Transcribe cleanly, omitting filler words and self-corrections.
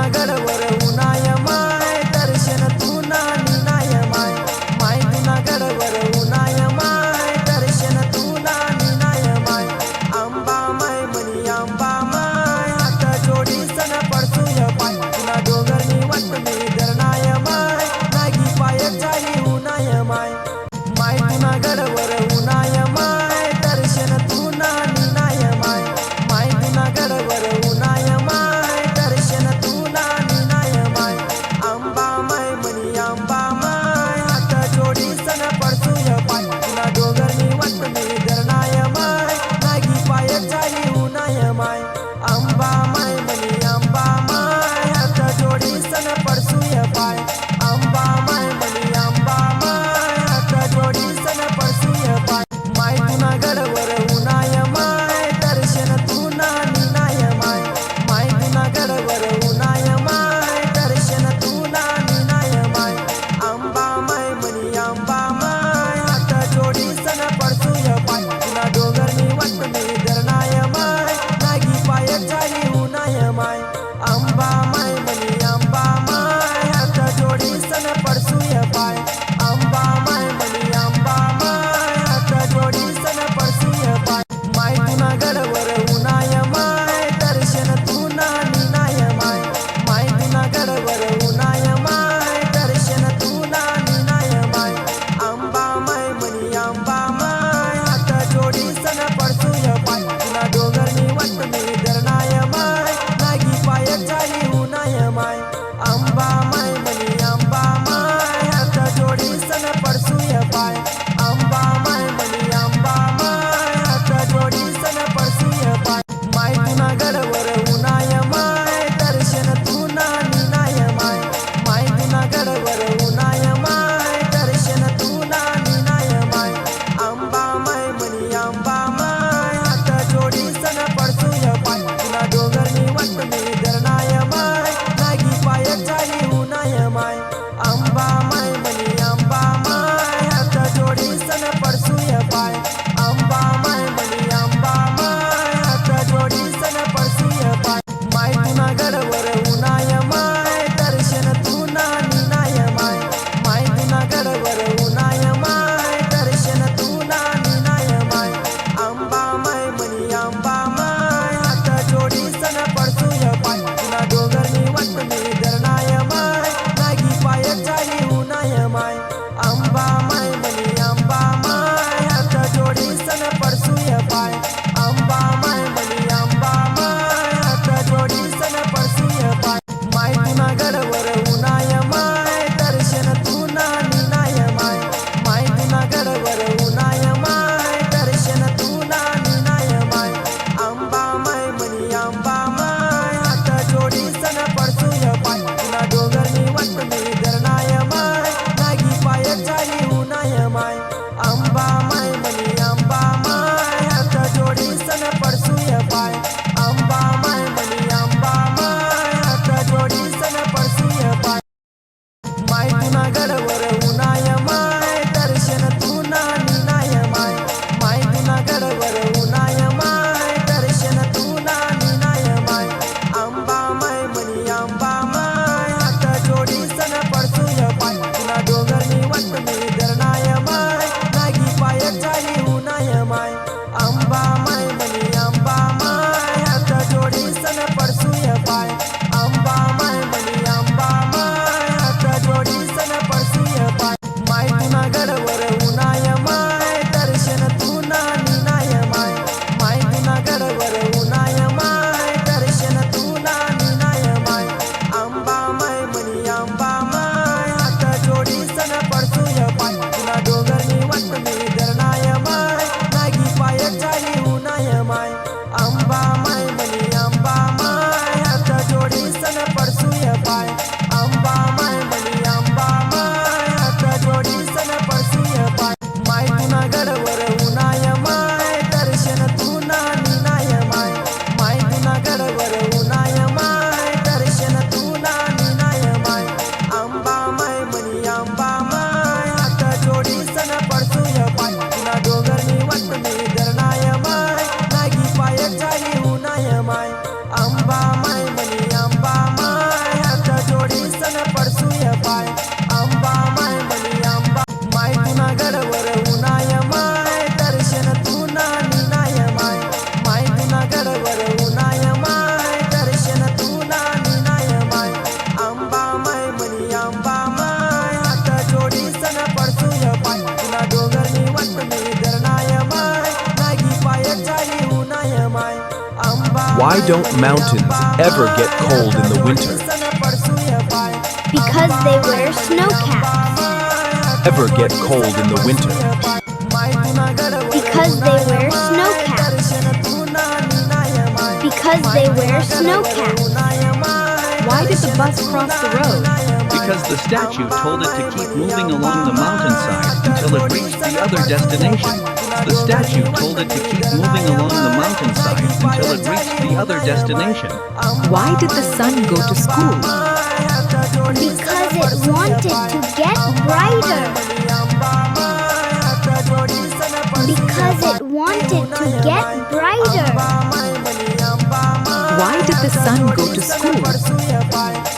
गडवर उनाय माय दर्शन तुना निनाय माय माय तुना गडवर उनाय माय दर्शन तुना निनाय माय आंबा माय मनी आंबा माय हात जोडी सन पडसूय पाय तुना डोंगरनी वाट मी धरणाय माय नागी पाय चाली उनाय माय माय तुना गडवर उनाय माय दर्शन तुना निनाय माय माय तुना गडवर उनाय माय दर्शन तुना निनाय माय आंबा माय मनी आंबा माय हात जोडी सन पडसूय पाय तुना डोंगरनी वाट मी धरणाय माय नागी पाय चाली उनाय माय आंबा माय मनी आंबा माय हात जोडी सन पडसूय पाय आंबा माय मनी आंबा माय हात जोडी सन पडसूय पाय माय तुना गडवर उनाय माय दर्शन तुना निनाय माय माय तुना गडवर उनाय माय दर्शन तुना निनाय माय आंबा माय मनी आंबा माय हात जोडी सन पडसूय पाय तुना डोंगरनी वाट मी धरणाय माय नागी पाय चाली उनाय माय आंबा माय मनी आंबा माय हात जोडी सन पडसूय पाय आंबा माय मनी आंबा माय हात जोडी सन पडसूय पाय माय तुना गडवर उनाय माय दर्शन तुना निनाय माय माय तुना गडवर उनाय माय दर्शन तुना निनाय माय आंबा माय मनी आंबा माय हात जोडी सन पडसूय पाय तुना डोंगरनी वाट मी धरणाय माय नागी पाय चाली उनाय माय आंबा माय मनी आंबा माय हात जोडी सन पडसूय पाय आंबा माय मनी आंबा माय हात जोडी सन पडसूय पाय माय तुना गडवर उनाय माय दर्शन तुना निनाय माय माय तुना गडवर उनाय माय दर्शन तुना निनाय माय आंबा माय मनी आंबा माय हात जोडी सन पडसूय पाय तुना डोंगरनी वाट मी धरणाय माय नागी पाय चाली उनाय माय आंबा माय मनी आंबा माय हात जोडी सन पडसूय पाय आंबा माय मनी आंबा माय हात जोडी सन पडसूय पाय माय तुना गडवर उनाय माय दर्शन तुना निनाय माय माय तुना गडवर उनाय माय दर्शन तुना निनाय माय आंबा माय मनी आंबा माय हात जोडी सन पडसूय पाय तुना डोंगरनी वाट मी धरणाय माय नागी पाय चाली उनाय माय आंबा माय मनी आंबा माय हात जोडी सन पडसूय पाय आंबा माय मनी आंबा माय हात जोडी सन पडसूय Why don't mountains ever get cold in the winter? Because they wear snow caps. Ever get cold in the winter? Because they wear snow caps. Because they wear snow caps. Why did the bus cross the road? Because the statue told it to keep moving along the mountainside until it reached the other destination. The statue told it to keep moving along the mountainside until it reached the other destination. Why did the sun go to school? Because it wanted to get brighter. Because it wanted to get brighter. Why did the sun go to school?